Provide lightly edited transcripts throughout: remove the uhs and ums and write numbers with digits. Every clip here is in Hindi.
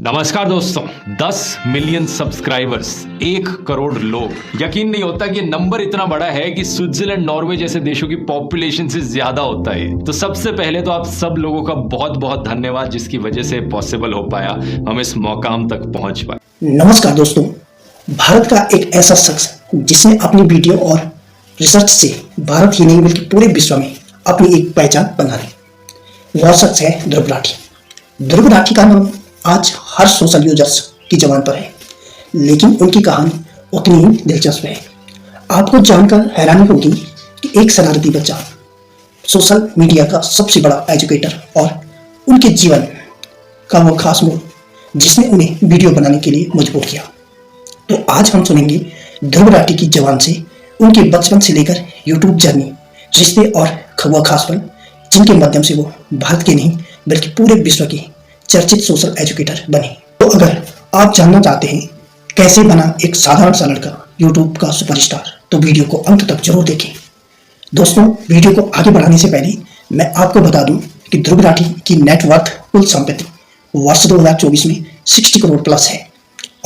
नमस्कार दोस्तों, 10 मिलियन सब्सक्राइबर्स, 1 करोड़ लोग। यकीन नहीं होता कि नंबर इतना बड़ा है कि स्विट्जरलैंड, नॉर्वे जैसे देशों की पॉपुलेशन से ज्यादा होता है। तो सबसे पहले तो आप सब लोगों का बहुत बहुत धन्यवाद, जिसकी वजह से पॉसिबल हो पाया, हम इस मुकाम तक पहुंच पाए। नमस्कार दोस्तों, भारत का एक ऐसा शख्स जिसने अपनी वीडियो और रिसर्च से भारत ही नहीं बल्कि पूरे विश्व में अपनी एक पहचान बना ली, वह शख्स है ध्रुव राठी। ध्रुव राठी का नाम आज हर सोशल यूजर्स की जबान पर है, लेकिन उनकी कहानी उतनी ही दिलचस्प है। आपको जानकर हैरानी होगी कि एक शरारती बच्चा सोशल मीडिया का सबसे बड़ा एजुकेटर और उनके जीवन का वो खास मोड़ जिसने उन्हें वीडियो बनाने के लिए मजबूर किया। तो आज हम सुनेंगे ध्रुव राठी की जबान से उनके बचपन से लेकर यूट्यूब जर्नी, रिश्ते और वह खास पल जिनके माध्यम से वो भारत के नहीं बल्कि पूरे विश्व के चर्चित सोशल एजुकेटर बने। तो अगर आप जानना चाहते हैं कैसे बना एक साधारण सा लड़का यूट्यूब का सुपरस्टार, तो वीडियो को अंत तक जरूर देखें। दोस्तों, वीडियो को आगे बढ़ाने से पहले मैं आपको बता दूं कि ध्रुव राठी की नेटवर्थ कुल संपत्ति वर्ष 2024 में 60 करोड़ प्लस है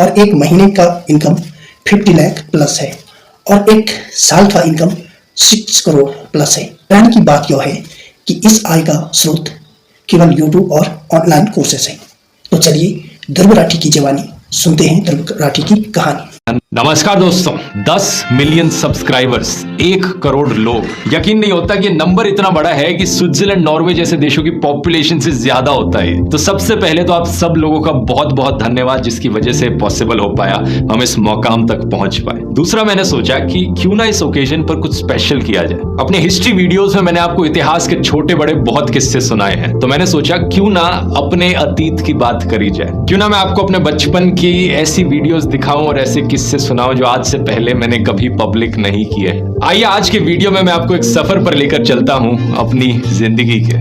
और एक महीने का इनकम 50 लाख प्लस है और एक साल का इनकम 6 करोड़ प्लस है। कहने की बात यह है कि इस आय का स्रोत केवल यूट्यूब और ऑनलाइन कोर्सेस हैं। तो चलिए ध्रुव राठी की जवानी सुनते हैं, ध्रुव राठी की कहानी। नमस्कार दोस्तों, 10 मिलियन सब्सक्राइबर्स, 1 करोड़ लोग। यकीन नहीं होता कि नंबर इतना बड़ा है कि स्विट्जरलैंड, नॉर्वे जैसे देशों की पॉपुलेशन से ज्यादा होता है। तो सबसे पहले तो आप सब लोगों का बहुत बहुत धन्यवाद, जिसकी वजह से पॉसिबल हो पाया, हम इस मुकाम तक पहुंच पाए। दूसरा, मैंने सोचा कि क्यों ना इस ओकेजन पर कुछ स्पेशल किया जाए। अपने हिस्ट्री वीडियोस में मैंने आपको इतिहास के छोटे बड़े बहुत किस्से सुनाए हैं, तो मैंने सोचा क्यों ना अपने अतीत की बात करी जाए, क्यों ना मैं आपको अपने बचपन की ऐसी वीडियोस दिखाऊं और ऐसे किस्से सुनाओ जो आज से पहले मैंने कभी पब्लिक नहीं किए। आइए आज के वीडियो में मैं आपको एक सफर पर लेकर चलता हूं अपनी जिंदगी के।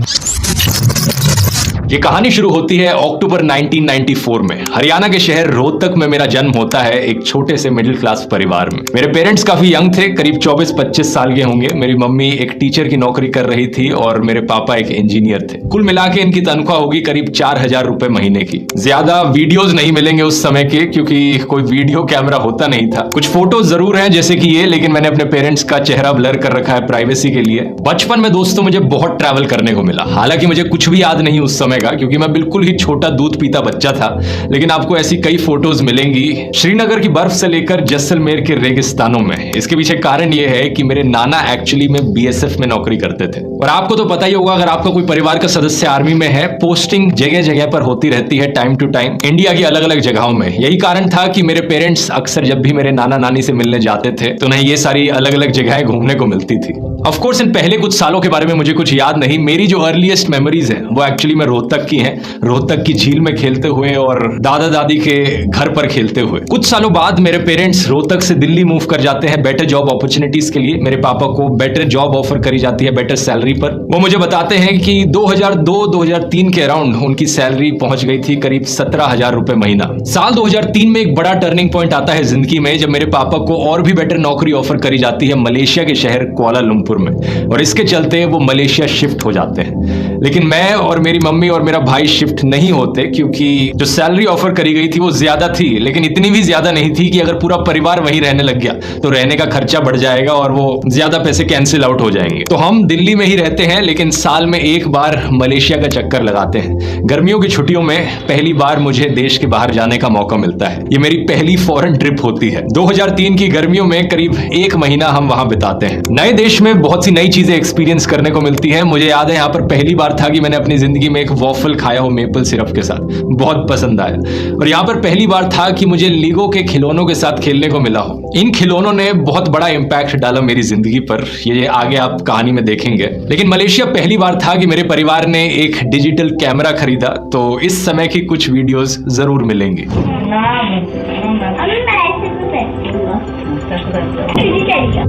ये कहानी शुरू होती है अक्टूबर 1994 में। हरियाणा के शहर रोहतक में मेरा जन्म होता है, एक छोटे से मिडिल क्लास परिवार में। मेरे पेरेंट्स काफी यंग थे, करीब 24-25 साल के होंगे। मेरी मम्मी एक टीचर की नौकरी कर रही थी और मेरे पापा एक इंजीनियर थे। कुल मिला के इनकी तनख्वाह होगी करीब 4000 रुपए महीने की। ज्यादा वीडियोज नहीं मिलेंगे उस समय के, क्योंकि कोई वीडियो कैमरा होता नहीं था। कुछ फोटोज जरूर हैं जैसे कि ये, लेकिन मैंने अपने पेरेंट्स का चेहरा ब्लर कर रखा है प्राइवेसी के लिए। बचपन में दोस्तों मुझे बहुत ट्रैवल करने को मिला। हालांकि मुझे कुछ भी याद नहीं उस समय का, क्योंकि मैं बिल्कुल ही छोटा दूध पीता बच्चा था, लेकिन आपको ऐसी कई फोटोज मिलेंगी श्रीनगर की बर्फ से लेकर जैसलमेर के रेगिस्तानों में। इसके पीछे कारण यह है कि मेरे नाना एक्चुअली में बीएसएफ में नौकरी करते थे। और आपको तो पता ही होगा, अगर आपका कोई परिवार का सदस्य आर्मी में है, पोस्टिंग जगह जगह पर होती रहती है टाइम टू टाइम, इंडिया की अलग अलग जगहों में। यही कारण था कि मेरे पेरेंट्स अक्सर जब भी मेरे नाना नानी से मिलने जाते थे तो उन्हें ये सारी अलग अलग जगहें घूमने को मिलती थी। ऑफ कोर्स इन पहले कुछ सालों के बारे में मुझे कुछ याद नहीं। मेरी जो अर्लीस्ट मेमोरीज है वो एक्चुअली में रोहतक की है, रोहतक की झील में खेलते हुए और दादा दादी के घर पर खेलते हुए। कुछ सालों बाद मेरे पेरेंट्स रोहतक से दिल्ली मूव कर जाते हैं बेटर जॉब अपॉर्चुनिटीज के लिए। मेरे पापा को बेटर जॉब ऑफर करी जाती है बेटर सैलरी पर। वो मुझे बताते हैं कि 2002-2003 के अराउंड उनकी सैलरी पहुंच गई थी करीब 17,000 रुपए महीना। साल 2003 में एक बड़ा टर्निंग पॉइंट आता है जिंदगी में, जब मेरे पापा को और भी बेटर नौकरी ऑफर करी जाती है मलेशिया के शहर कुआलालंपुर में, और इसके चलते वो मलेशिया शिफ्ट हो जाते हैं। लेकिन मैं और मेरी मम्मी और मेरा भाई शिफ्ट नहीं होते, क्योंकि जो सैलरी ऑफर करी गई थी वो ज्यादा थी, लेकिन इतनी भी ज्यादा नहीं थी कि अगर पूरा परिवार वहीं रहने लग गया तो रहने का खर्चा बढ़ जाएगा और वो ज्यादा पैसे कैंसिल आउट हो जाएंगे। तो हम दिल्ली में ही रहते हैं, लेकिन साल में एक बार मलेशिया का चक्कर लगाते हैं। गर्मियों की छुट्टियों में पहली बार मुझे देश के बाहर जाने का मौका मिलता है। ये मेरी पहली फॉरेन ट्रिप होती है। 2003 की गर्मियों में करीब 1 महीना हम वहां बिताते हैं। नए देश में बहुत सी नई चीजें एक्सपीरियंस करने को मिलती है। मुझे याद है यहाँ पर पहली बार था कि मैंने अपनी जिंदगी में एक वॉफल खाया हो मेपल सिरप के साथ, बहुत पसंद आया। और यहाँ पर पहली बार था कि मुझे लीगो के खिलौनों के साथ खेलने को मिला हो। इन खिलौनों ने बहुत बड़ा इंपैक्ट डाला मेरी जिंदगी पर, ये आगे आप कहानी में देखेंगे। लेकिन मलेशिया पहली बार था कि मेरे परिवार ने एक डिजिटल कैमरा खरीदा, तो इस समय की कुछ वीडियोस जरूर मिलेंगी।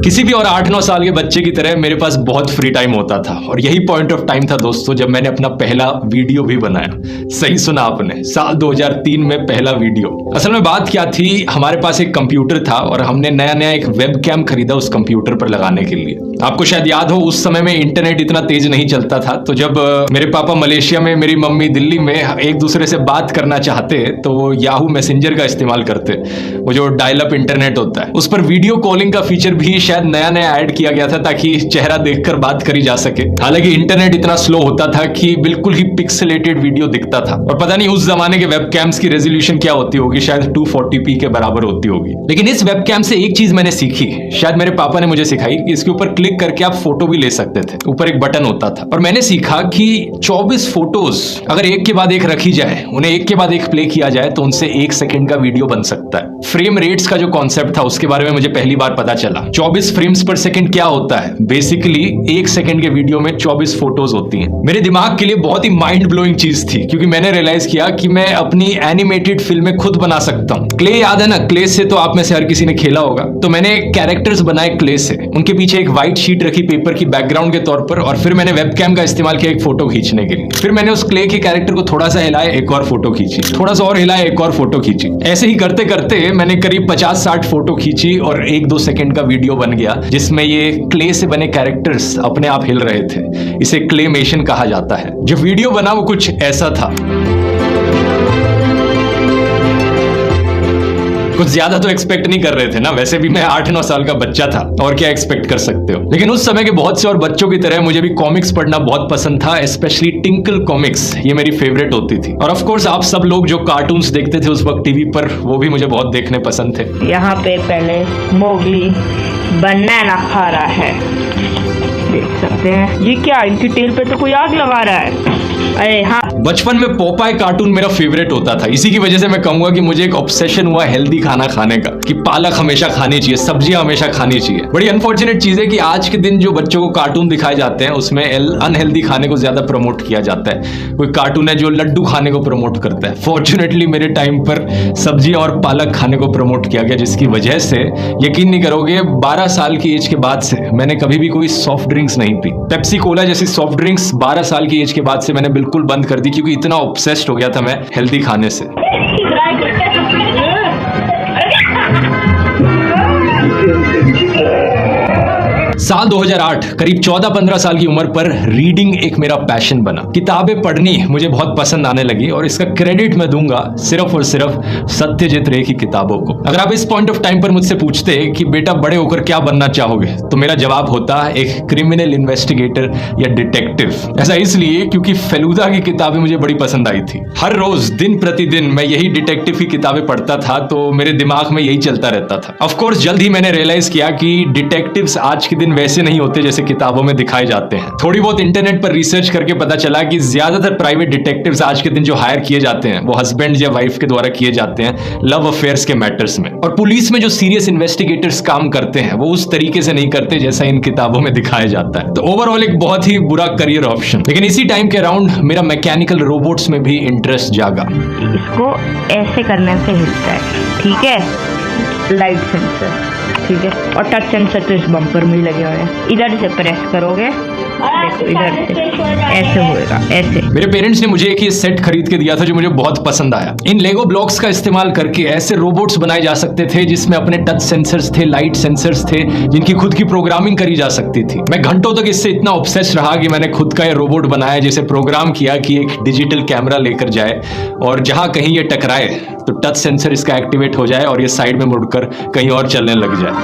किसी भी और 8-9 साल के बच्चे की तरह मेरे पास बहुत फ्री टाइम होता था और यही पॉइंट ऑफ टाइम था दोस्तों जब मैंने अपना पहला वीडियो भी बनाया। सही सुना आपने, साल 2003 में पहला वीडियो। असल में बात क्या थी, हमारे पास एक कंप्यूटर था और हमने नया नया एक वेब कैम खरीदा उस कंप्यूटर पर लगाने के लिए। आपको शायद याद हो उस समय में इंटरनेट इतना तेज नहीं चलता था, तो जब मेरे पापा मलेशिया में, मेरी मम्मी दिल्ली में एक दूसरे से बात करना चाहते तो वो याहू मैसेंजर का इस्तेमाल करते, वो जो डायल अप इंटरनेट होता है। उस पर वीडियो कॉलिंग का फीचर भी शायद नया नया ऐड किया गया था ताकि चेहरा देखकर बात करी जा सके। हालांकि इंटरनेट इतना स्लो होता था कि बिल्कुल ही पिक्सेलेटेड वीडियो दिखता था और पता नहीं उस जमाने के वेबकैम्स की रेजोल्यूशन क्या होती होगी, शायद 240p के बराबर होती होगी। लेकिन इस वेबकैम से एक चीज मैंने सीखी, शायद मेरे पापा ने मुझे सिखाई कि इसके ऊपर क्लिक करके आप फोटो भी ले सकते थे। ऊपर एक बटन होता था और मैंने सीखा कि 24 फोटोज अगर एक के बाद एक रखी जाए, उन्हें एक के बाद एक प्ले किया जाए तो उनसे 1 सेकंड का वीडियो बन सकता है। फ्रेम रेट्स का जो कॉन्सेप्ट था उसके बारे में मुझे पहली बार पता चला। 24 फ्रेम्स पर सेकंड क्या होता है? बेसिकली 1 सेकंड के वीडियो में 24 फोटोज होती हैं। मेरे दिमाग के लिए बहुत ही माइंड ब्लोइंग चीज थी क्योंकि मैंने रियलाइज किया कि मैं अपनी एनिमेटेड फिल्में खुद बना सकता हूँ। क्ले याद है ना, क्ले से तो आप में से हर किसी ने खेला होगा। तो मैंने कैरेक्टर्स बनाए क्ले से, उनके पीछे एक व्हाइट शीट रखी पेपर की बैकग्राउंड के तौर पर और फिर मैंने वेबकैम का इस्तेमाल किया एक फोटो खींचने के लिए। फिर मैंने उस क्ले के कैरेक्टर को थोड़ा सा हिलाया, एक और फोटो खींची, थोड़ा सा और हिलाया, एक और फोटो खींची। ऐसे ही करते करते मैंने करीब 50-60 फोटो खींची और 1-2 सेकंड का वीडियो बन गया जिसमें ये क्ले से बने कैरेक्टर्स अपने आप हिल रहे थे। इसे क्लेमेशन कहा जाता है। जो वीडियो बना वो कुछ ऐसा था। कुछ ज्यादा तो एक्सपेक्ट नहीं कर रहे थे ना, वैसे भी मैं 8-9 साल का बच्चा था और क्या एक्सपेक्ट कर सकते हो। लेकिन उस समय के बहुत से और बच्चों की तरह मुझे भी कॉमिक्स पढ़ना बहुत पसंद था, स्पेशली टिंकल कॉमिक्स, ये मेरी फेवरेट होती थी। और ऑफ कोर्स आप सब लोग जो कार्टून्स देखते थे उस वक्त टीवी पर, वो भी मुझे बहुत देखने पसंद थे। यहाँ पे पहले मोगली बनाना खा रहा है, देख सकते हैं। ये क्या, इनकी टेल पे तो कोई आग लगा रहा है। अरे हाँ, बचपन में पोपाई कार्टून मेरा फेवरेट होता था। इसी की वजह से मैं कहूंगा कि मुझे एक ऑब्सेशन हुआ हेल्दी खाना खाने का, कि पालक हमेशा खानी चाहिए, सब्जियां हमेशा खानी चाहिए। बड़ी अनफॉर्चुनेट चीज है कि आज के दिन जो बच्चों को कार्टून दिखाए जाते हैं उसमें अनहेल्दी खाने को ज्यादा प्रमोट किया जाता है। कोई कार्टून है जो लड्डू खाने को प्रमोट करता है। फॉर्चुनेटली मेरे टाइम पर सब्जियां और पालक खाने को प्रमोट किया गया, जिसकी वजह से यकीन नहीं करोगे 12 साल की एज के बाद से मैंने कभी भी कोई सॉफ्ट ड्रिंक्स नहीं पी। पेप्सी कोला जैसी सॉफ्ट ड्रिंक्स 12 साल की एज के बाद से मैंने बिल्कुल बंद कर दी क्योंकि इतना ऑब्सेस्ड हो गया था मैं हेल्दी खाने से। साल 2008, करीब 14-15 साल की उम्र पर रीडिंग एक मेरा पैशन बना। किताबें पढ़नी मुझे बहुत पसंद आने लगी और इसका क्रेडिट मैं दूंगा सिर्फ और सिर्फ सत्यजीत रे की किताबों को। अगर आप इस पॉइंट ऑफ टाइम पर मुझसे पूछते कि बेटा बड़े होकर क्या बनना चाहोगे, तो मेरा जवाब होता एक क्रिमिनल इन्वेस्टिगेटर या डिटेक्टिव। ऐसा इसलिए क्योंकि फेलूदा की किताबें मुझे बड़ी पसंद आई थी। हर रोज दिन प्रतिदिन मैं यही डिटेक्टिव की किताबें पढ़ता था, तो मेरे दिमाग में यही चलता रहता था। ऑफ कोर्स जल्द ही मैंने रियलाइज किया कि डिटेक्टिव्स आज के दिन वैसे नहीं होते जैसे किताबों में दिखाए जाते हैं। थोड़ी बहुत इंटरनेट पर रिसर्च करके पता चला कि ज्यादातर प्राइवेट डिटेक्टिव्स आज के दिन जो हायर किए जाते हैं वो हस्बैंड या वाइफ के द्वारा किए जाते हैं लव अफेयर्स के मैटर्स में। और पुलिस में जो सीरियस इन्वेस्टिगेटर्स काम करते हैं वो उस तरीके से नहीं करते जैसा इन किताबों में दिखाया जाता है। तो ओवरऑल एक बहुत ही बुरा करियर ऑप्शन। लेकिन इसी टाइम के अराउंड मेरा मैकेनिकल रोबोट्स में भी इंटरेस्ट जागा। इसको ऐसे करने से हिलता है, ठीक है, लाइट सेंसर, ठीक है, और टच सेंसर तो इस बम्पर में ही लगे हुए हैं। इधर से प्रेस करोगे, देखो इधर से ऐसे होएगा, ऐसे। मेरे पेरेंट्स ने मुझे एक ये सेट खरीद के दिया था जो मुझे बहुत पसंद आया। इन लेगो ब्लॉक्स का इस्तेमाल करके ऐसे रोबोट्स बनाए जा सकते थे जिसमें अपने टच सेंसर्स थे, लाइट सेंसर्स थे, जिनकी खुद की प्रोग्रामिंग करी जा सकती थी। मैं घंटों तक इससे इतना ऑब्सेस्ड रहा कि मैंने खुद का ये रोबोट बनाया, जिसे प्रोग्राम किया कि एक डिजिटल कैमरा लेकर जाए और जहां कहीं ये टकराए तो टच सेंसर इसका एक्टिवेट हो जाए और ये साइड में मुड़कर कहीं और चलने लग जाए।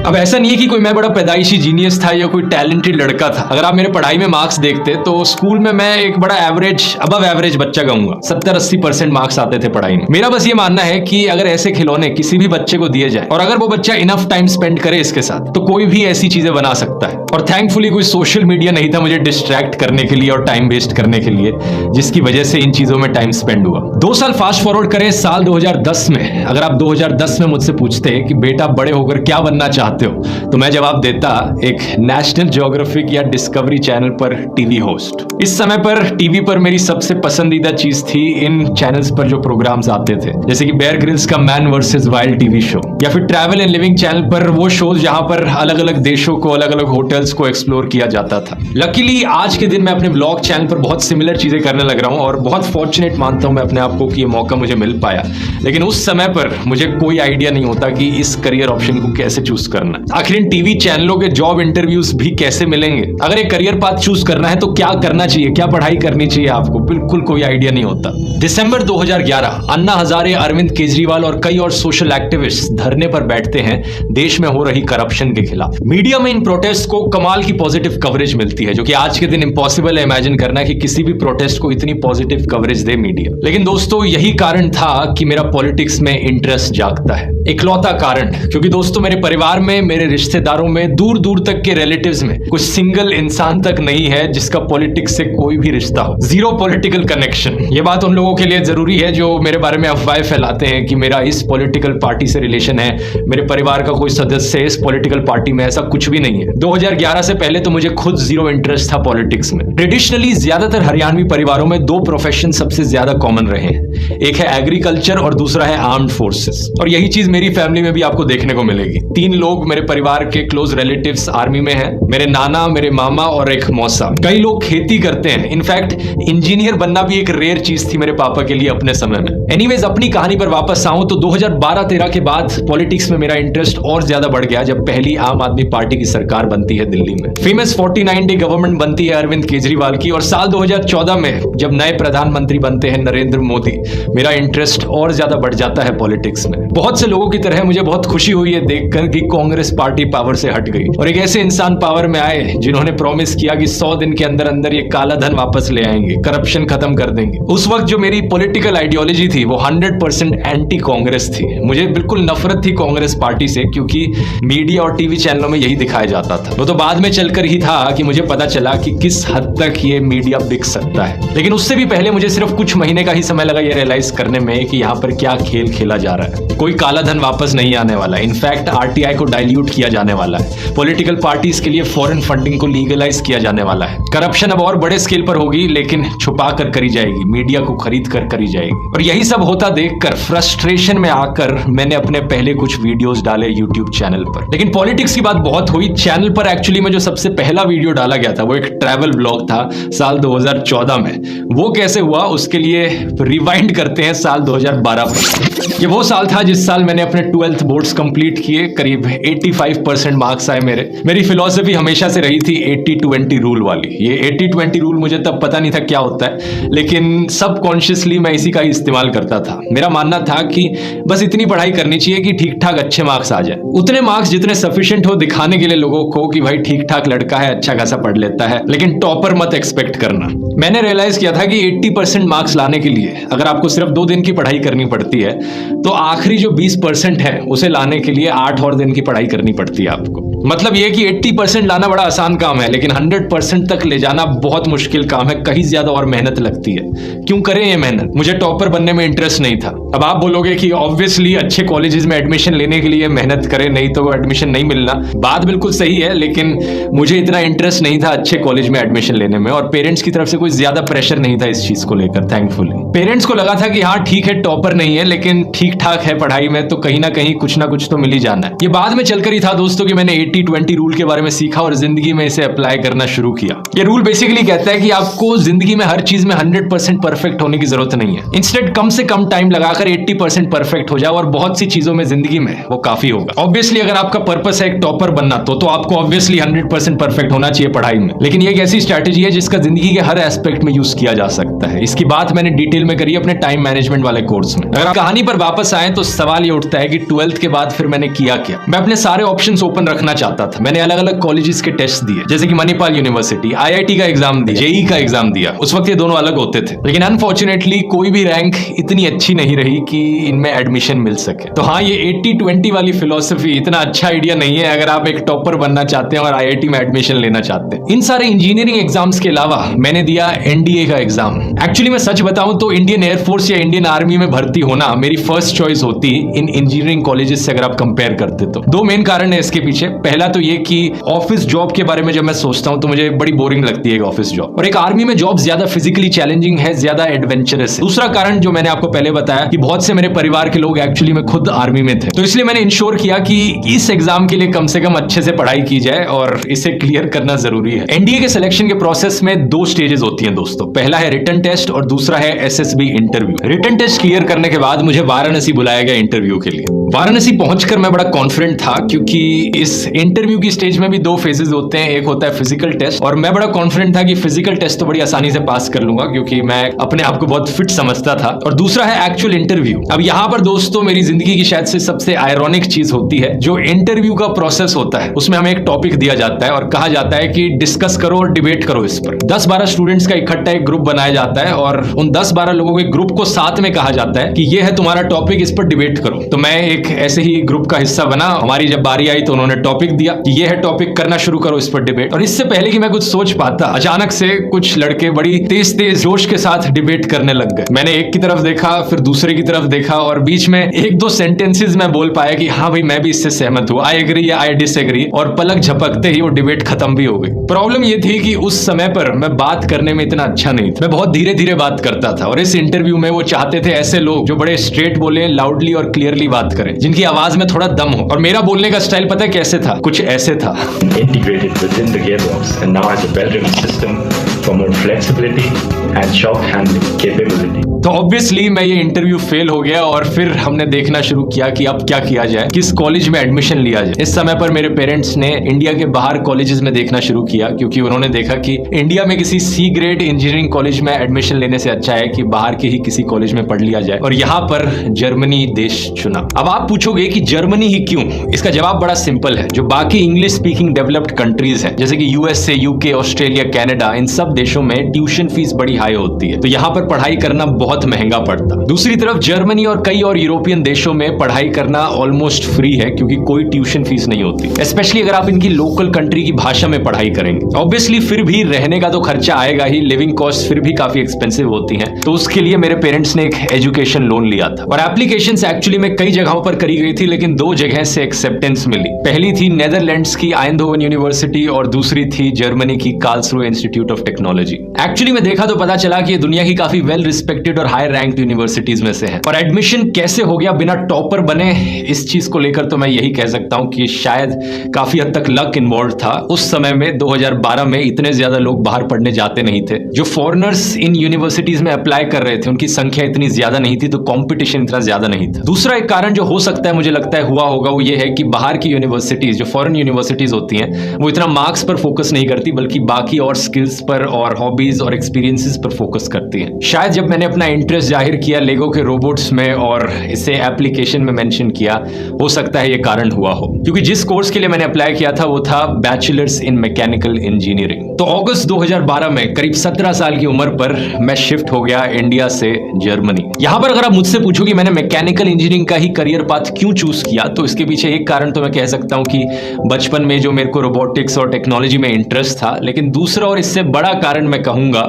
अब ऐसा नहीं है कि कोई मैं बड़ा पैदाइशी जीनियस था या कोई टैलेंटेड लड़का था। अगर आप मेरे पढ़ाई में मार्क्स देखते तो स्कूल में मैं एक बड़ा एवरेज, अबव एवरेज बच्चा कहूंगा। 70-80% मार्क्स आते थे पढ़ाई में। मेरा बस ये मानना है कि अगर ऐसे खिलौने किसी भी बच्चे को दिए जाए और अगर वो बच्चा इनफ टाइम स्पेंड करे इसके साथ, तो कोई भी ऐसी चीजें बना सकता है। और थैंकफुली कोई सोशल मीडिया नहीं था मुझे डिस्ट्रैक्ट करने के लिए और टाइम वेस्ट करने के लिए, जिसकी वजह से इन चीजों में टाइम स्पेंड हुआ। 2 साल फास्ट फॉरवर्ड करें साल 2010 में। अगर आप 2010 में मुझसे पूछते कि बेटा बड़े होकर क्या बनना चाहते चाहते हो तो मैं जवाब देता एक नेशनल ज्योग्राफिक या डिस्कवरी चैनल पर टीवी होस्ट। इस समय पर टीवी पर मेरी सबसे पसंदीदा चीज थी इन चैनल्स पर जो प्रोग्राम्स आते थे, जैसे कि बेयर ग्रिल्स का man versus wild TV show, या फिर ट्रैवल एंड लिविंग चैनल पर वो शोज जहां पर अलग अलग देशों को, अलग अलग होटल्स को एक्सप्लोर किया जाता था। लकीली आज के दिन मैं अपने ब्लॉग चैनल पर बहुत सिमिलर चीजें करने लग रहा हूं और बहुत फॉर्चुनेट मानता हूं मैं अपने आप को कि ये मौका मुझे मिल पाया। लेकिन उस समय पर मुझे कोई आइडिया नहीं होता कि इस करियर ऑप्शन को कैसे चूज करना है। आखिर इन टीवी चैनलों के जॉब इंटरव्यूज भी कैसे मिलेंगे? अगर एक करियर पाथ चूज करना है तो क्या करना चाहिए, क्या पढ़ाई करनी चाहिए आपको? बिल्कुल कोई आइडिया नहीं होता। दिसंबर 2011 अन्ना हजारे, अरविंद केजरीवाल और कई और सोशल एक्टिविस्ट धरने पर बैठते हैं देश में हो रही करप्शन के खिलाफ। मीडिया में इन प्रोटेस्ट को कमाल की पॉजिटिव कवरेज मिलती है, जो कि आज के दिन इम्पॉसिबल है इमेजिन करना कि किसी भी प्रोटेस्ट को इतनी पॉजिटिव कवरेज दे मीडिया। लेकिन दोस्तों यही कारण था कि मेरा पॉलिटिक्स में इंटरेस्ट जागता है, इकलौता कारण। क्योंकि दोस्तों मेरे परिवार में, मेरे रिश्तेदारों में, दूर दूर तक के रिलेटिव्स में कुछ सिंगल इंसान तक नहीं है जिसका पॉलिटिक्स से कोई भी रिश्ता हो। Zero political connection. ये बात उन लोगों के लिए जरूरी है जो मेरे बारे में अफवाहें फैलाते हैं कि मेरा इस पॉलिटिकल पार्टी से रिलेशन है, मेरे परिवार का कोई सदस्य इस पॉलिटिकल पार्टी में। ऐसा कुछ भी नहीं है। 2011 से पहले तो मुझे खुद जीरो इंटरेस्ट था पॉलिटिक्स में। ट्रेडिशनली ज्यादातर हरियाणवी परिवारों में दो प्रोफेशन सबसे ज्यादा कॉमन रहे हैं, एक है एग्रीकल्चर और दूसरा है आर्म्ड फोर्सेस। और यही चीज मेरी फैमिली में भी आपको देखने को मिलेगी। 3 लोग मेरे परिवार के क्लोज रिलेटिव्स आर्मी में हैं, मेरे नाना, मेरे मामा और एक मौसा। कई लोग खेती करते हैं। इनफैक्ट इंजीनियर बनना भी एक रेयर चीज थी मेरे पापा के लिए अपने समय में। एनीवेज अपनी कहानी पर वापस आऊं तो 2012-13 के बाद पॉलिटिक्स में मेरा इंटरेस्ट और ज्यादा बढ़ गया जब पहली आम आदमी पार्टी की सरकार बनती है दिल्ली में। फेमस 49 डे गवर्नमेंट बनती है अरविंद केजरीवाल की, और साल 2014 में जब नए प्रधानमंत्री बनते हैं नरेंद्र मोदी, मेरा इंटरेस्ट और ज्यादा बढ़ जाता है पॉलिटिक्स में। बहुत से लोगों की तरह मुझे बहुत खुशी हुई है देखकर कि कांग्रेस पार्टी पावर से हट गई और एक ऐसे इंसान पावर में आए जिन्होंने प्रॉमिस किया कि 100 दिन के अंदर अंदर ये काला धन वापस ले आएंगे, करप्शन खत्म कर देंगे। उस वक्त जो मेरी पॉलिटिकल आइडियोलॉजी थी वो 100% एंटी कांग्रेस थी। मुझे बिल्कुल नफरत थी कांग्रेस पार्टी से, क्योंकि मीडिया और टीवी चैनलों में यही दिखाया जाता था। वो तो बाद में चलकर ही था कि मुझे पता चला कि किस हद तक ये मीडिया बिक सकता है। लेकिन उससे भी पहले मुझे सिर्फ कुछ महीने का ही समय लगा ये रियलाइज करने में कि यहाँ पर क्या खेल खेला जा रहा है। कोई काला धन वापस नहीं आने वाला है। इनफैक्ट आरटीआई को डाइल्यूट किया जाने वाला है। पॉलिटिकल पार्टीज के लिए फॉरेन फंडिंग को लीगलाइज किया जाने वाला है। करप्शन अब और बड़े स्केल पर होगी, लेकिन छुपा कर करी जाएगी, मीडिया को खरीद कर करी जाएगी। और यही सब होता देखकर फ्रस्ट्रेशन में आकर मैंने अपने पहले कुछ वीडियोस डाले यूट्यूब चैनल पर। लेकिन पॉलिटिक्स की बात बहुत हुई। चैनल पर एक्चुअली में जो सबसे पहला वीडियो डाला गया था वो एक ट्रैवल ब्लॉग था साल 2014 में। वो कैसे हुआ उसके लिए रिवाइंड करते हैं साल 2012 पर। ये वो साल था जिस साल मैंने अपने 12th बोर्ड्स कंप्लीट किए। करीब 85% मार्क्स आए मेरे। मेरी फिलॉसफी हमेशा से रही थी 80-20 रूल वाली। ये 80-20 रूल मुझे तब पता नहीं था क्या होता है, लेकिन सबकॉन्शियसली मैं इसी का ही इस्तेमाल करता था। मेरा मानना था कि बस इतनी पढ़ाई करनी चाहिए कि ठीक ठाक अच्छे मार्क्स आ जाए। उतने मार्क्स जितने सफिशिएंट हो दिखाने के लिए लोगों को कि भाई ठीक ठाक लड़का है, अच्छा खासा पढ़ लेता है, लेकिन टॉपर मत एक्सपेक्ट करना। मैंने रियलाइज किया था कि 80% मार्क्स लाने के लिए अगर आपको सिर्फ 2 दिन की पढ़ाई करनी पड़ती है, तो आखिरी जो 20% है उसे लाने के लिए 8 और दिन की पढ़ाई करनी पड़ती है आपको। मतलब ये कि 80% लाना बड़ा आसान काम है, लेकिन 100% तक ले जाना बहुत मुश्किल काम है। कहीं ज्यादा और मेहनत लगती है। क्यों करें ये मेहनत? मुझे टॉपर बनने में इंटरेस्ट नहीं था। अब आप बोलोगे कि ऑब्वियसली अच्छे कॉलेजेस में एडमिशन लेने के लिए मेहनत करें, नहीं तो एडमिशन नहीं मिलना। बात बिल्कुल सही है, लेकिन मुझे इतना इंटरेस्ट नहीं था अच्छे कॉलेज में एडमिशन लेने में, और पेरेंट्स की तरफ से कोई ज्यादा प्रेशर नहीं था इस चीज को लेकर। थैंकफुली पेरेंट्स को लगा था कि हाँ ठीक है, टॉपर नहीं है लेकिन ठीक ठाक है पढ़ाई में, तो कहीं ना कहीं कुछ ना कुछ तो मिल ही जाना है। ये बाद में चलकर ही था दोस्तों कि मैंने 80-20 रूल के बारे में सीखा और जिंदगी में इसे अप्लाई करना शुरू किया। ये रूल बेसिकली कहता है कि आपको जिंदगी में हर चीज में 100% परफेक्ट होने की जरूरत नहीं है। इंस्टेड कम से कम टाइम लगाकर 80% परफेक्ट हो जाओ और बहुत सी चीजों में जिंदगी में वो काफी होगा। ऑब्वियसली अगर आपका पर्पस है एक टॉपर बनना, तो आपको ऑब्वियसली 100% परफेक्ट होना चाहिए पढ़ाई में। लेकिन ये एक ऐसी स्ट्रैटेजी है जिसका जिंदगी के हर एस्पेक्ट में यूज किया जा सकता है। इसकी बात मैंने डिटेल में करी अपने टाइम मैनेजमेंट वाले कोर्स में। अगर कहानी पर वापस आए तो सवाल ये उठता है कि 12th के बाद फिर मैंने किया क्या। मैं अपने सारे ऑप्शंस ओपन रखना चाहता था। मैंने अलग अलग कॉलेजेस के टेस्ट दिए, जैसे कि मणिपाल यूनिवर्सिटी, IIT का एग्जाम दिया, जेई का एग्जाम दिया। उस वक्त ये दोनों अलग होते थे, लेकिन अनफॉर्चुनेटली कोई भी रैंक इतनी अच्छी नहीं रही कि इनमें एडमिशन मिल सके। तो हाँ, ये 80-20 वाली फिलॉसफी इतना अच्छा आइडिया नहीं है अगर आप एक टॉपर बनना चाहते हैं और IIT में एडमिशन लेना चाहते हैं। इन सारे इंजीनियरिंग एग्जाम्स के अलावा मैंने दिया NDA का एग्जाम। एक्चुअली मैं सच बताऊं तो इंडियन एयरफोर्स या इंडियन आर्मी में भर्ती होना मेरी फर्स्ट चॉइस होती इन इंजीनियरिंग कॉलेजेस से अगर आप कंपेयर करते तो। दो मेन कारण है इसके पीछे। पहला तो ये कि ऑफिस जॉब के बारे में जब मैं सोचता हूं तो मुझे बड़ी बोरिंग लगती है ऑफिस जॉब, और एक आर्मी में जॉब ज्यादा फिजिकली चैलेंजिंग है, ज्यादा एडवेंचरस है। दूसरा कारण जो मैंने आपको पहले बताया कि बहुत से मेरे परिवार के लोग एक्चुअली में खुद आर्मी में थे, तो इसलिए मैंने इंश्योर किया कि इस एग्जाम के लिए कम से कम अच्छे से पढ़ाई की जाए और इसे क्लियर करना जरूरी है। NDA के सिलेक्शन के प्रोसेस में दो स्टेजेस होती हैं दोस्तों। पहला है रिटन टेस्ट और दूसरा है SSB interview. Written test clear करने के बाद मुझे वाराणसी बुलाया गया इंटरव्यू के लिए। वाराणसी पहुंचकर मैं बड़ा कॉन्फिडेंट था, क्योंकि इस इंटरव्यू की स्टेज में भी दो फेजेस होते हैं। एक होता है फिजिकल टेस्ट, और मैं बड़ा कॉन्फिडेंट था कि फिजिकल टेस्ट तो बड़ी आसानी से पास कर लूंगा, क्योंकि मैं अपने आप को बहुत फिट समझता था। और दूसरा है एक्चुअल इंटरव्यू। अब यहाँ पर दोस्तों मेरी जिंदगी की शायद से सबसे आयरॉनिक चीज होती है, जो इंटरव्यू का प्रोसेस होता है उसमें हमें एक टॉपिक दिया जाता है और कहा जाता है कि डिस्कस करो और डिबेट करो इस पर। 10-12 स्टूडेंट्स का इकट्ठा एक ग्रुप बनाया जाता है और उन 10-12 लोगों के ग्रुप को साथ में कहा जाता है कि ये है तुम्हारा टॉपिक, इस पर डिबेट करो। तो मैं एक ऐसे ही ग्रुप का हिस्सा बना। हमारी जब बारी आई तो उन्होंने टॉपिक दिया कि ये है टॉपिक, करना शुरू करो इस पर डिबेट। और इससे पहले कि मैं कुछ सोच पाता, अचानक से कुछ लड़के बड़ी तेज तेज जोश के साथ डिबेट करने लग गए। मैंने एक की तरफ देखा, फिर दूसरे की तरफ देखा, और बीच में 1-2 सेंटेंसेस में बोल पाया कि हाँ भाई मैं भी इससे सहमत हूँ, आई एग्री या आई डिसएग्री, और पलक झपकते ही वो डिबेट खत्म भी हो गई। प्रॉब्लम ये थी कि उस समय पर मैं बात करने में इतना अच्छा नहीं था, मैं बहुत धीरे धीरे बात करता था। और इस इंटरव्यू में वो चाहते थे ऐसे लोग जो बड़े स्ट्रेट बोले, लाउडली और क्लियरली बात करें, जिनकी आवाज में थोड़ा दम हो। और मेरा बोलने का स्टाइल पता है कैसे था? कुछ ऐसे था। Integrated within the gearbox and now has a better system for more flexibility and shock handling capability. तो ऑब्वियसली मैं ये इंटरव्यू फेल हो गया, और फिर हमने देखना शुरू किया कि अब क्या किया जाए, किस कॉलेज में एडमिशन लिया जाए। इस समय पर मेरे पेरेंट्स ने इंडिया के बाहर कॉलेजेस में देखना शुरू किया, क्योंकि उन्होंने देखा कि इंडिया में किसी C ग्रेड इंजीनियरिंग कॉलेज में एडमिशन लेने से अच्छा है कि बाहर के ही किसी कॉलेज में पढ़ लिया जाए। और यहाँ पर जर्मनी देश चुना। अब आप पूछोगे कि जर्मनी ही क्यों? इसका जवाब बड़ा सिंपल है। जो बाकी इंग्लिश स्पीकिंग डेवलप्ड कंट्रीज हैं, जैसे कि USA, UK, ऑस्ट्रेलिया, कनाडा, इन सब देशों में ट्यूशन फीस बड़ी हाई होती है, तो यहाँ पर पढ़ाई करना बहुत महंगा पड़ता। दूसरी तरफ जर्मनी और कई और यूरोपियन देशों में पढ़ाई करना ऑलमोस्ट फ्री है, क्योंकि कोई ट्यूशन फीस नहीं होती, स्पेशली अगर आप इनकी लोकल कंट्री की भाषा में पढ़ाई करेंगे। ऑब्वियसली फिर भी रहने का तो खर्चा आएगा ही, लिविंग कॉस्ट फिर भी काफी एक्सपेंसिव होती हैं, तो उसके लिए मेरे पेरेंट्स ने एक एजुकेशन लोन लिया था। और एप्लीकेशंस एक्चुअली में कई जगहों पर करी गई थी, लेकिन 2 जगह से एक्सेप्टेंस मिली। पहली थी नेदरलैंड्स की आइंधहोवन यूनिवर्सिटी, और दूसरी थी जर्मनी की कार्लसरूहे इंस्टीट्यूट ऑफ टेक्नोलॉजी। एक्चुअली में देखा तो पता चला कि ये दुनिया की काफी वेल रिस्पेक्टेड और हाई रैंक्ड यूनिवर्सिटीज में से है। और एडमिशन कैसे हो गया बिना टॉपर बने, इस चीज को लेकर तो मैं यही कह सकता हूं कि शायद काफी हद तक लक इन्वॉल्व था। उस समय में 2012 में इतने ज्यादा लोग बाहर पढ़ने जाते नहीं थे। जो फॉरेनर्स इन यूनिवर्सिटीज में अप्लाई कर रहे थे उनकी संख्या इतनी ज्यादा नहीं थी, तो कॉम्पिटिशन इतना ज्यादा नहीं था। दूसरा एक कारण जो हो सकता है, मुझे लगता है हुआ होगा, वो ये है कि बाहर की यूनिवर्सिटीज, जो फॉरेन यूनिवर्सिटीज होती हैं, वो इतना मार्क्स पर फोकस नहीं करती, बल्कि बाकी और स्किल्स पर और हॉबीज और एक्सपीरियंसेस पर फोकस करती हैं। शायद जब मैंने अपना इंटरेस्ट जाहिर किया लेगो के रोबोट्स में और इसे एप्लीकेशन में मेंशन किया, हो सकता है ये कारण हुआ हो, क्योंकि जिस कोर्स के लिए मैंने अप्लाई किया था वो था बैचलर्स इन मैकेनिकल इंजीनियरिंग। तो अगस्त 2012 में करीब 17 साल की उम्र पर मैं शिफ्ट हो गया इंडिया से जर्मनी। यहां पर अगर आप मुझसे पूछो कि मैंने मैकेनिकल इंजीनियरिंग का ही करियर पाथ क्यों चूज किया, तो इसके पीछे एक कारण तो मैं कह सकता हूं कि बचपन में जो मेरे को रोबोटिक्स और टेक्नोलॉजी में इंटरेस्ट था, लेकिन दूसरा और इससे बड़ा कारण मैं कहूंगा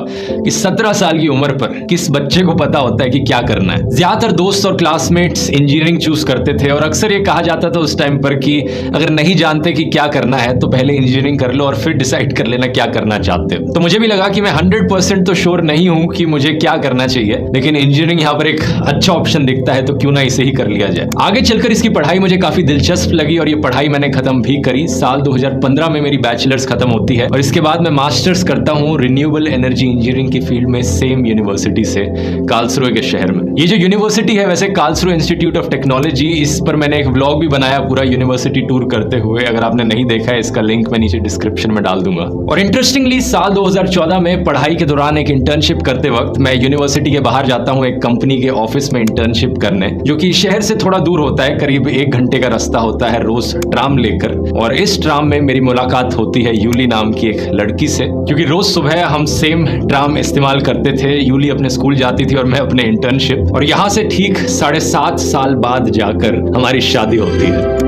कि 17 साल की उम्र पर किस बच्चे को पता होता है कि क्या करना है। ज्यादातर दोस्त और क्लासमेट्स इंजीनियरिंग चूज करते थे, और अक्सर ये कहा जाता था उस टाइम पर कि अगर नहीं जानते कि क्या करना है तो पहले इंजीनियरिंग कर लो और फिर डिसाइड कर लेना क्या करना चाहते हो। तो मुझे भी लगा कि मैं 100% तो श्योर नहीं हूं कि मुझे क्या करना चाहिए, लेकिन इंजीनियरिंग यहाँ पर एक अच्छा ऑप्शन दिखता है, तो क्यों ना इसे ही कर लिया जाए। आगे चलकर इसकी पढ़ाई मुझे काफी दिलचस्प लगी, और ये पढ़ाई मैंने खत्म भी करी। साल 2015 में मेरी बैचलर्स खत्म होती है, और इसके बाद मैं मास्टर्स करता हूँ रिन्यूएबल एनर्जी इंजीनियरिंग की फील्ड में सेम यूनिवर्सिटी से, कार्लसरुहे के शहर में। ये जो यूनिवर्सिटी है वैसे कार्लसरुहे इंस्टीट्यूट ऑफ टेक्नोलॉजी, इस पर मैंने एक व्लॉग भी बनाया पूरा यूनिवर्सिटी टूर करते हुए। अगर आपने नहीं देखा है इसका लिंक मैं नीचे डिस्क्रिप्शन में डाल दूंगा। और इंटरेस्टिंगली साल 2014 में पढ़ाई के दौरान एक इंटर्नशिप करते वक्त मैं यूनिवर्सिटी के बाहर जाता हूँ एक कंपनी के ऑफिस में इंटर्नशिप करने, जो कि शहर से थोड़ा दूर होता है, करीब 1 घंटे का रास्ता होता है रोज ट्राम लेकर। और इस ट्राम में मेरी मुलाकात होती है यूली नाम की एक लड़की से, क्योंकि रोज सुबह हम सेम ट्राम इस्तेमाल करते थे। यूली अपने स्कूल जाती थी और मैं अपने इंटर्नशिप, और यहाँ से ठीक 7.5 साल बाद जाकर हमारी शादी होती है।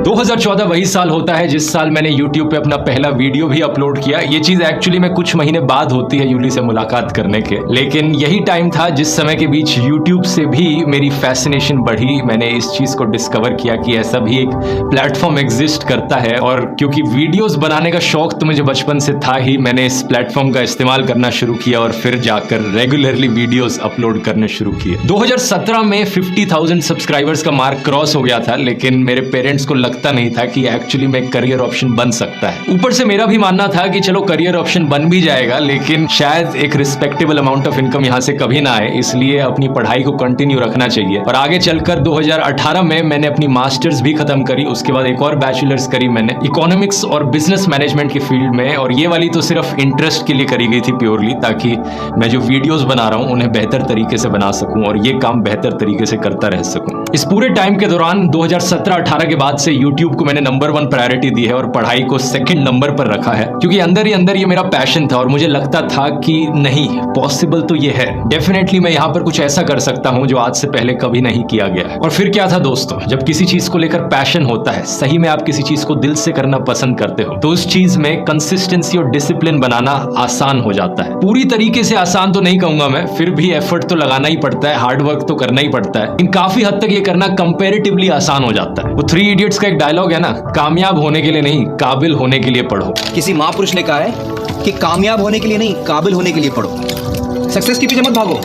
2014 वही साल होता है जिस साल मैंने YouTube पे अपना पहला वीडियो भी अपलोड किया। ये चीज एक्चुअली में कुछ महीने बाद होती है यूली से मुलाकात करने के, लेकिन यही टाइम था जिस समय के बीच YouTube से भी मेरी फैसिनेशन बढ़ी। मैंने इस चीज को डिस्कवर किया कि ऐसा भी एक प्लेटफॉर्म एग्जिस्ट करता है, और क्योंकि वीडियोस बनाने का शौक तो मुझे बचपन से था ही, मैंने इस प्लेटफॉर्म का इस्तेमाल करना शुरू किया और फिर जाकर रेगुलरली वीडियोस अपलोड करने शुरू किए। 2017 में 50,000 सब्सक्राइबर्स का मार्क क्रॉस हो गया था, लेकिन मेरे पेरेंट्स को लगता नहीं था कि एक्चुअली में करियर ऑप्शन बन सकता है। ऊपर से मेरा भी मानना था कि चलो करियर ऑप्शन बन भी जाएगा, लेकिन शायद एक रिस्पेक्टेबल अमाउंट ऑफ इनकम यहाँ से कभी ना आए, इसलिए अपनी पढ़ाई को कंटिन्यू रखना चाहिए। और आगे चलकर 2018 में मैंने अपनी मास्टर्स भी खत्म करी, उसके बाद एक और बैचलर्स करी मैंने इकोनॉमिक्स और बिजनेस मैनेजमेंट की फील्ड में, और ये वाली तो सिर्फ इंटरेस्ट के लिए करी गई थी प्योरली, ताकि मैं जो वीडियोस बना रहा हूँ उन्हें बेहतर तरीके से बना सकूं और ये काम बेहतर तरीके से करता रह सकूं। इस पूरे टाइम के दौरान 2017-18 के बाद से YouTube को मैंने नंबर 1 प्रायोरिटी दी है और पढ़ाई को सेकंड नंबर पर रखा है, क्योंकि अंदर ही अंदर ये मेरा पैशन था और मुझे लगता था कि नहीं, पॉसिबल तो ये है, डेफिनेटली मैं यहाँ पर कुछ ऐसा कर सकता हूँ जो आज से पहले कभी नहीं किया गया है। और फिर क्या था दोस्तों, जब किसी चीज को लेकर पैशन होता है, सही में आप किसी चीज को दिल से करना पसंद करते हो, तो उस चीज में कंसिस्टेंसी और डिसिप्लिन बनाना आसान हो जाता है। पूरी तरीके से आसान तो नहीं कहूंगा मैं, फिर भी एफर्ट तो लगाना ही पड़ता है, हार्ड वर्क तो करना ही पड़ता है, लेकिन काफी हद तक ये करना कंपैरेटिवली आसान हो जाता है। वो 3 इडियट्स का एक डायलॉग है ना, कामयाब होने के लिए नहीं, काबिल होने के लिए पढ़ो। किसी महापुरुष ने कहा है कि कामयाब होने के लिए नहीं, काबिल होने के लिए पढ़ो। सक्सेस के पीछे मत भागो,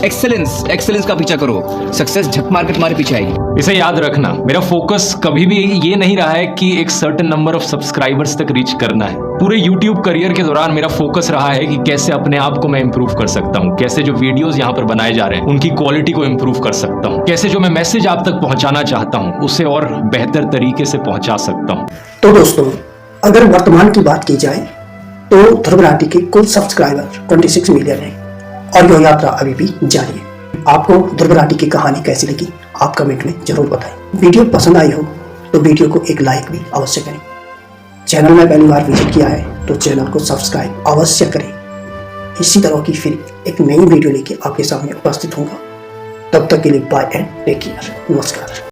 एक्सेलेंस का पीछा करो। सक्सेस झक मार के तुम्हारे पीछे आएगी। इसे याद रखना, मेरा फोकस कभी भी ये नहीं रहा है कि एक सर्टेन नंबर ऑफ सब्सक्राइबर्स तक रीच करना है। पूरे YouTube करियर के दौरान मेरा फोकस रहा है कि कैसे अपने आप को मैं इंप्रूव कर सकता हूँ, कैसे जो वीडियोस यहाँ पर बनाए जा रहे हैं उनकी क्वालिटी को इंप्रूव कर सकता हूँ, कैसे जो मैं मैसेज आप तक पहुंचाना चाहता हूँ उसे और बेहतर तरीके से पहुंचा सकता हूँ। तो दोस्तों, अगर वर्तमान की बात की जाए तो ध्रुव राठी के कुल सब्सक्राइबर 26 मिलियन है और यह यात्रा अभी भी जारी है। आपको ध्रुव राठी की कहानी कैसी लगी आप कमेंट में जरूर बताएं। वीडियो पसंद आई हो तो वीडियो को एक लाइक भी अवश्य करें। चैनल में पहली बार विजिट किया है तो चैनल को सब्सक्राइब अवश्य करें। इसी तरह की फिर एक नई वीडियो लेके आपके सामने उपस्थित होगा। तब तक के लिए बाय एंड टेक केयर। नमस्कार।